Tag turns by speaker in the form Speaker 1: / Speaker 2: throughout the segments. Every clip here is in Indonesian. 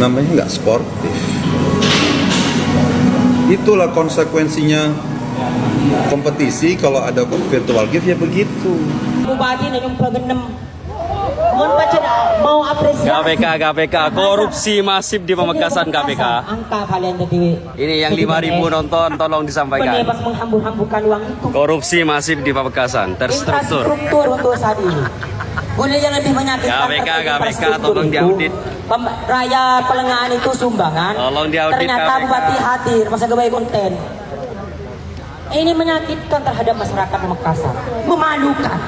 Speaker 1: namanya nggak sportif. Itulah konsekuensinya kompetisi. Kalau ada virtual gift ya begitu.
Speaker 2: Bupati yang program mohon baca mau apresiasi
Speaker 3: KPK korupsi masif di Pamekasan KPK.
Speaker 2: Angka kalian tadi.
Speaker 3: Ini yang 5.000 nonton tolong disampaikan.
Speaker 2: Penebas menghambur-hamburkan uang itu.
Speaker 3: Korupsi masif di Pamekasan terstruktur.
Speaker 2: Infrastruktur untuk saat ini. Boleh yang lebih menyakitkan.
Speaker 3: KPK tolong diaudit.
Speaker 2: Raya Pelengahan itu sumbangan.
Speaker 3: Tolong diaudit
Speaker 2: Ternyata
Speaker 3: KPK.
Speaker 2: Bupati hadir masa kebaik konten. Ini menyakitkan terhadap masyarakat Pamekasan. Memalukan.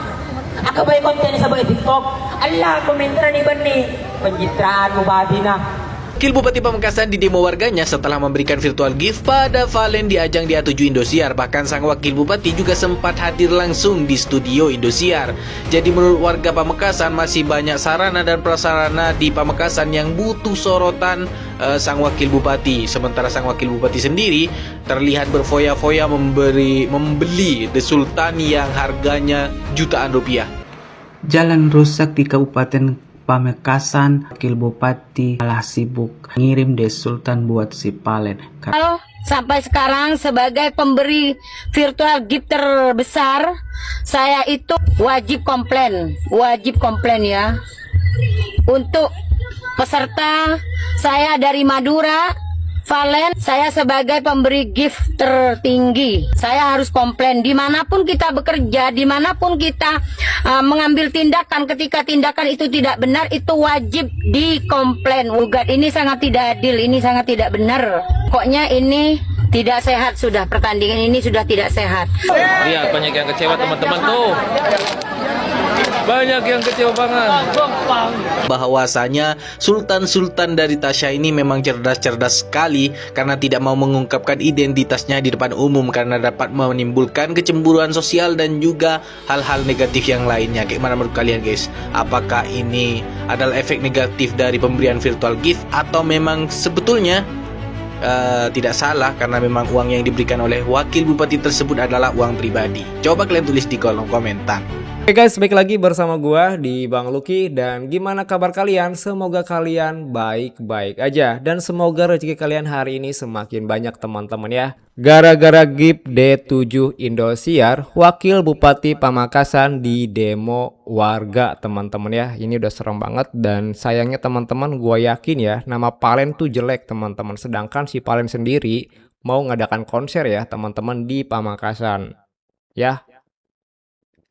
Speaker 2: Aku baik konten sebagai TikTok. Allah komentar nih benih. Pencitraan Bupati nah.
Speaker 4: Wakil Bupati Pamekasan didemo warganya setelah memberikan virtual gift pada Valen di ajang Dia7 Indosiar. Bahkan sang wakil bupati juga sempat hadir langsung di studio Indosiar. Jadi menurut warga Pamekasan masih banyak sarana dan prasarana di Pamekasan yang butuh sorotan sang wakil bupati. Sementara sang wakil bupati sendiri terlihat berfoya-foya membeli The Sultan yang harganya jutaan rupiah.
Speaker 5: Jalan rusak di Kabupaten Pamekasan, Wakil Bupati kalah sibuk ngirim The Sultan buat si Palen.
Speaker 6: Sampai sekarang sebagai pemberi virtual gift terbesar, saya itu wajib komplain ya. Untuk peserta saya dari Madura, Valen, saya sebagai pemberi gift tertinggi, saya harus komplain dimanapun kita bekerja, dimanapun kita mengambil tindakan. Ketika tindakan itu tidak benar, itu wajib dikomplain. Ugat ini sangat tidak adil, ini sangat tidak benar. Pokoknya ini tidak sehat, sudah pertandingan ini sudah tidak sehat.
Speaker 7: Lihat banyak yang kecewa teman-teman tuh. Banyak yang kecewa banget.
Speaker 4: Bahwasanya Sultan-Sultan dari Tasya ini memang cerdas-cerdas sekali karena tidak mau mengungkapkan identitasnya di depan umum karena dapat menimbulkan kecemburuan sosial dan juga hal-hal negatif yang lainnya. Kayak mana menurut kalian guys? Apakah ini adalah efek negatif dari pemberian virtual gift atau memang sebetulnya tidak salah karena memang uang yang diberikan oleh wakil bupati tersebut adalah uang pribadi? Coba kalian tulis di kolom komentar.
Speaker 8: Oke guys, balik lagi bersama gua di Bang Lucky. Dan gimana kabar kalian? Semoga kalian baik-baik aja dan semoga rezeki kalian hari ini semakin banyak teman-teman ya. Gara-gara gift D7 Indosiar, Wakil Bupati Pamekasan di demo warga teman-teman ya. Ini udah serem banget dan sayangnya teman-teman, gua yakin ya nama Palen tuh jelek teman-teman. Sedangkan si Palen sendiri mau ngadakan konser ya teman-teman di Pamekasan ya.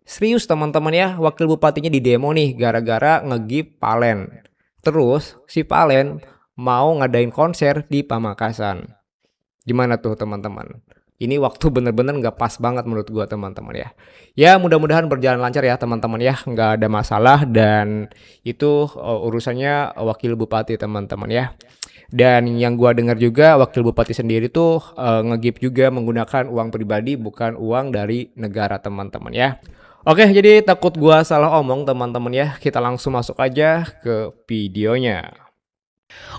Speaker 8: Serius teman-teman ya, wakil bupatinya di demo nih gara-gara nge-gift Palen. Terus si Palen mau ngadain konser di Pamekasan. Gimana tuh teman-teman? Ini waktu bener-bener nggak pas banget menurut gua teman-teman ya. Ya mudah-mudahan berjalan lancar ya teman-teman ya, nggak ada masalah dan itu urusannya wakil bupati teman-teman ya. Dan yang gua dengar juga wakil bupati sendiri tuh nge-gift juga menggunakan uang pribadi bukan uang dari negara teman-teman ya. Oke, jadi takut gua salah omong teman-teman ya. Kita langsung masuk aja ke videonya.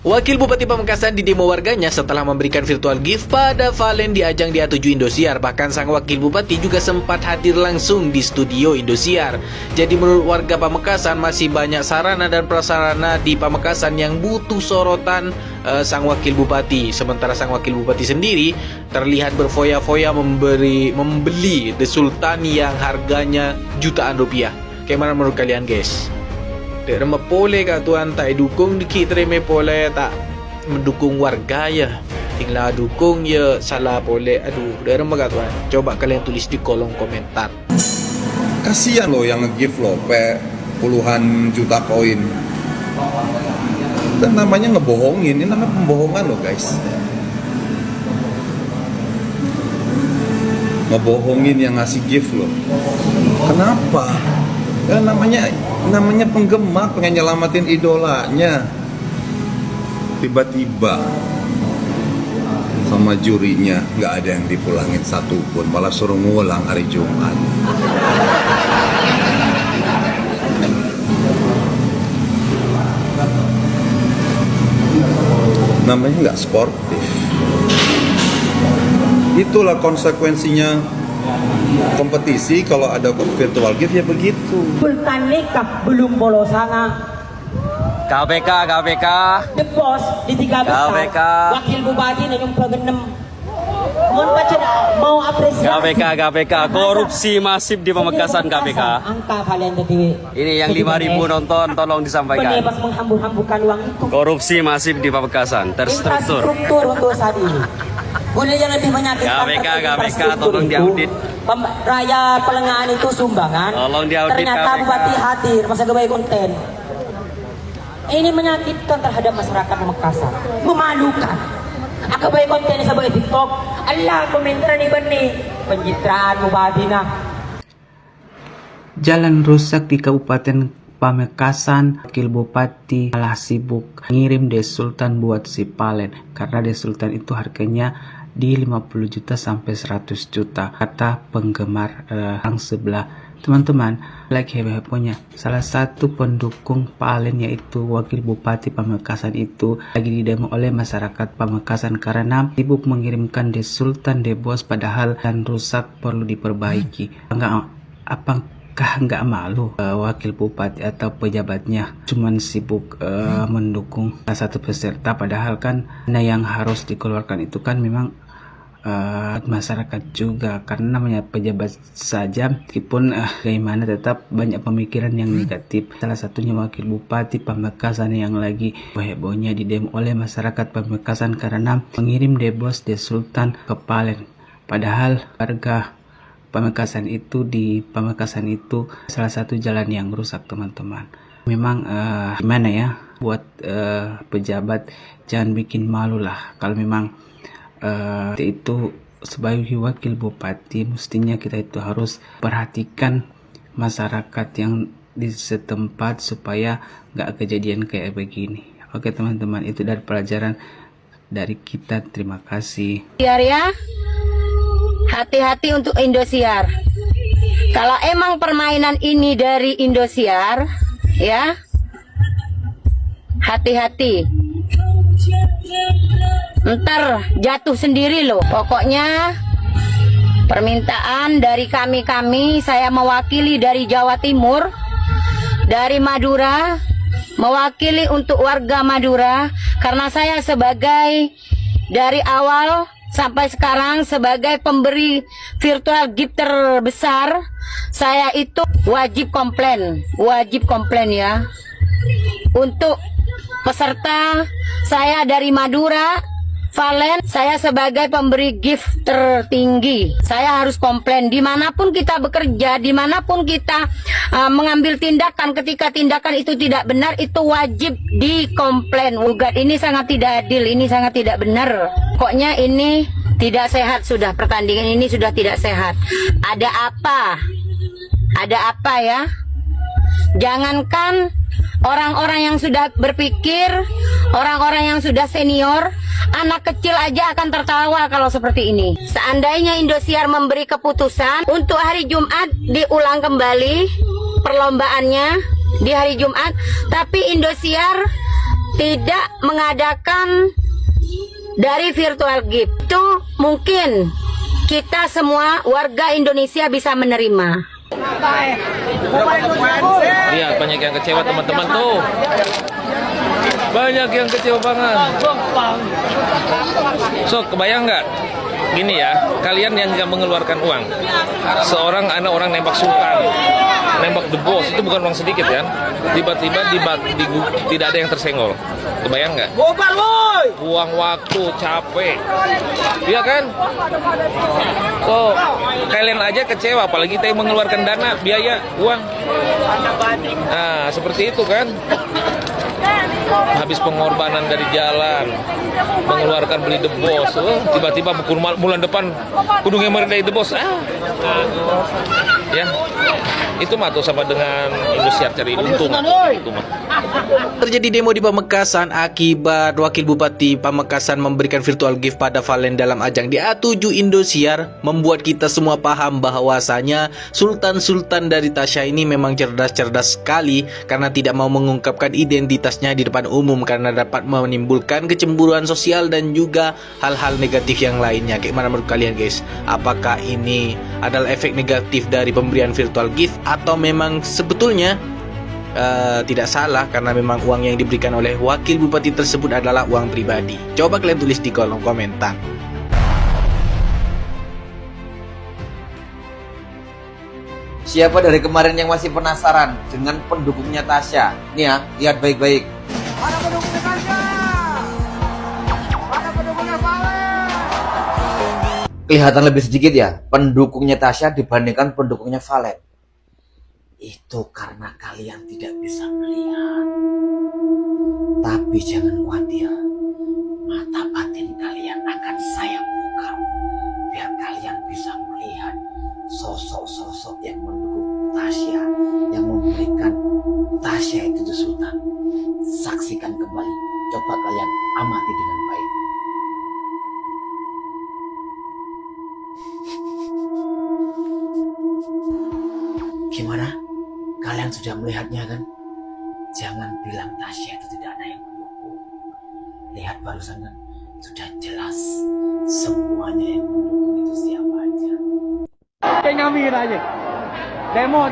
Speaker 4: Wakil Bupati Pamekasan didemo warganya setelah memberikan virtual gift pada Valen di ajang Dia7 Indosiar. Bahkan sang wakil bupati juga sempat hadir langsung di studio Indosiar. Jadi menurut warga Pamekasan masih banyak sarana dan prasarana di Pamekasan yang butuh sorotan sang wakil bupati. Sementara sang wakil bupati sendiri terlihat berfoya-foya membeli The Sultan yang harganya jutaan rupiah. Kayak mana menurut kalian guys? Dek remeh pole kat tuan tak dukung dikit terima pole tak mendukung warga ya. Tinggal dukung ya salah pole. Aduh, dek remeh kat tuan. Coba kalian tulis di kolom komentar.
Speaker 1: Kasihan loh yang nge-gift loh, puluhan juta koin. Dan namanya ngebohongin, ini namanya pembohongan loh guys. Ngebohongin yang ngasih gift loh. Kenapa? Ya, namanya penggemar pengen nyelamatin idolanya. Tiba-tiba sama jurinya nggak ada yang dipulangin satu pun, malah suruh ngulang hari Jumat. Namanya nggak sportif. Itulah konsekuensinya kompetisi. Kalau ada virtual gift ya begitu.
Speaker 2: Sultan nikah belum bolos sana.
Speaker 3: KPK, KPK.
Speaker 2: The boss di tiga besar.
Speaker 3: KPK.
Speaker 2: Wakil bupati na yung pag-6. Mohon baca mau apresiasi.
Speaker 3: KPK, KPK. Korupsi masif di Pamekasan, KPK.
Speaker 2: Angka kalian tadi.
Speaker 3: Ini yang 5.000 nonton, tolong disampaikan.
Speaker 2: Penebas menghambur-hamburkan uang itu.
Speaker 3: Korupsi masif di Pamekasan, terstruktur.
Speaker 2: Infrastruktur untuk saat ini. Boleh yang lebih menyakitkan.
Speaker 3: KPK,
Speaker 2: terkait
Speaker 3: KPK,
Speaker 2: infrastruktur
Speaker 3: tolong
Speaker 2: itu.
Speaker 3: diaudit.
Speaker 2: Raya Pelengahan itu sumbangan.
Speaker 3: Tolong diaudit,
Speaker 2: Ternyata
Speaker 3: KPK.
Speaker 2: bupati hadir masa gawe konten. Ini menyakitkan terhadap masyarakat Pamekasan. Memalukan. Aku baik konten sa baik TikTok. Allah komentar ni Bani. Pencitraan bupati na.
Speaker 5: Jalan rusak di Kabupaten Pamekasan, Wakil Bupati malah sibuk ngirim Desultan buat si Palen karena Desultan itu harganya di 50 juta sampai 100 juta kata penggemar yang sebelah. Teman-teman, like heboh-hebohnya salah satu pendukung Palen yaitu Wakil Bupati Pamekasan itu lagi didemo oleh masyarakat Pamekasan karena sibuk mengirimkan Desultan Debos padahal dan rusak perlu diperbaiki. Apakah nggak malu wakil bupati atau pejabatnya cuman sibuk mendukung salah satu peserta padahal kan yang harus dikeluarkan itu kan memang masyarakat juga karena namanya pejabat saja meskipun bagaimana tetap banyak pemikiran yang negatif. Salah satunya wakil bupati Pamekasan yang lagi hebohnya didemo oleh masyarakat Pamekasan karena mengirim Debos Desultan ke Palen padahal warga Pamekasan itu salah satu jalan yang rusak teman-teman. Memang gimana ya buat pejabat jangan bikin malu lah. Kalau memang itu sebagai wakil bupati mestinya kita itu harus perhatikan masyarakat yang di setempat supaya nggak kejadian kayak begini. Oke teman-teman, itu dari pelajaran dari kita. Terima kasih.
Speaker 6: Ya, hati-hati untuk Indosiar. Kalau emang permainan ini dari Indosiar, ya, hati-hati. Ntar jatuh sendiri loh. Pokoknya permintaan dari kami, saya mewakili dari Jawa Timur, dari Madura, mewakili untuk warga Madura, karena saya sebagai dari awal sampai sekarang sebagai pemberi virtual gift terbesar, saya itu wajib komplain ya. Untuk peserta saya dari Madura, Valen, saya sebagai pemberi gift tertinggi, saya harus komplain dimanapun kita bekerja, dimanapun kita mengambil tindakan. Ketika tindakan itu tidak benar, itu wajib dikomplain. Ugat ini sangat tidak adil, ini sangat tidak benar. Pokoknya ini tidak sehat sudah, pertandingan ini sudah tidak sehat. Ada apa ya? Jangankan orang-orang yang sudah berpikir, orang-orang yang sudah senior, anak kecil aja akan tertawa kalau seperti ini. Seandainya Indosiar memberi keputusan untuk hari Jumat diulang kembali perlombaannya di hari Jumat, tapi Indosiar tidak mengadakan dari virtual gift, itu mungkin kita semua warga Indonesia bisa menerima.
Speaker 7: Lihat banyak yang kecewa teman-teman tuh. Banyak yang kecewa banget. So, kebayang nggak? Gini ya, kalian yang nggak mengeluarkan uang. Seorang anak orang nembak sultan, nembak the boss, itu bukan uang sedikit kan? Tiba-tiba tidak ada yang tersenggol. Kebayang nggak? Buang waktu, capek. Iya kan? So, kalian aja kecewa, apalagi kita yang mengeluarkan dana, biaya, uang. Nah, seperti itu kan? Habis pengorbanan dari jalan, mengeluarkan beli The Boss, tiba-tiba bulan depan kudungnya meredai The Boss. Ya, itu mah tuh sama dengan Indosiar cari untung. Itu mah.
Speaker 4: Terjadi demo di Pamekasan akibat Wakil Bupati Pamekasan memberikan virtual gift pada Valen dalam ajang di A7 Indosiar, membuat kita semua paham bahwasanya Sultan-Sultan dari Tasya ini memang cerdas-cerdas sekali karena tidak mau mengungkapkan identitasnya di depan umum karena dapat menimbulkan kecemburuan sosial dan juga hal-hal negatif yang lainnya. Gimana menurut kalian guys? Apakah ini adalah efek negatif dari pemberian virtual gift atau memang sebetulnya tidak salah karena memang uang yang diberikan oleh wakil bupati tersebut adalah uang pribadi. Coba kalian tulis di kolom komentar.
Speaker 9: Siapa dari kemarin yang masih penasaran dengan pendukungnya Tasya? Nih ya, lihat baik-baik. Mana pendukungnya Tasya? Mana pendukungnya Valen? Kelihatan lebih sedikit ya, pendukungnya Tasya dibandingkan pendukungnya Valen. Itu karena kalian tidak bisa melihat. Tapi jangan khawatir, mata batin kalian akan saya buka, biar kalian bisa melihat sosok-sosok yang mendukung Tasya, yang memberikan Tasya itu Sultan. Saksikan kembali, coba kalian amati dengan baik. Gimana? Kalian sudah melihatnya kan? Jangan bilang Tasya itu tidak ada yang mendukung. Lihat barusan kan, sudah jelas semuanya yang mendukung itu siapa aja.
Speaker 10: Kayak ngambil aja. Demo.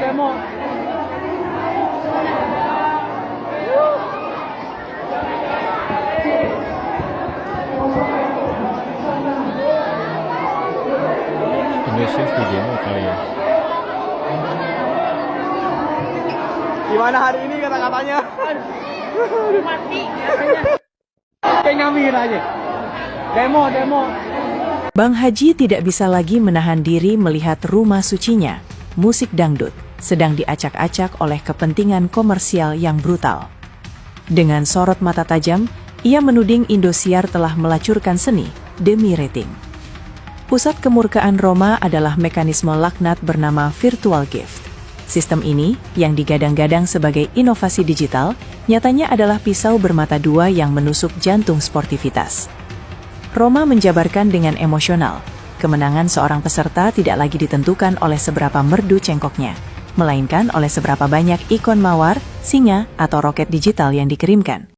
Speaker 8: Indonesia di demo kali ya.
Speaker 10: Gimana hari ini kata-katanya? Mati. Kayak ngambil aja. Demo.
Speaker 11: Bang Haji tidak bisa lagi menahan diri melihat rumah sucinya, musik dangdut, sedang diacak-acak oleh kepentingan komersial yang brutal. Dengan sorot mata tajam, ia menuding Indosiar telah melacurkan seni demi rating. Pusat kemurkaan Roma adalah mekanisme laknat bernama virtual gift. Sistem ini, yang digadang-gadang sebagai inovasi digital, nyatanya adalah pisau bermata dua yang menusuk jantung sportivitas. Roma menjabarkan dengan emosional, kemenangan seorang peserta tidak lagi ditentukan oleh seberapa merdu cengkoknya, melainkan oleh seberapa banyak ikon mawar, singa, atau roket digital yang dikirimkan.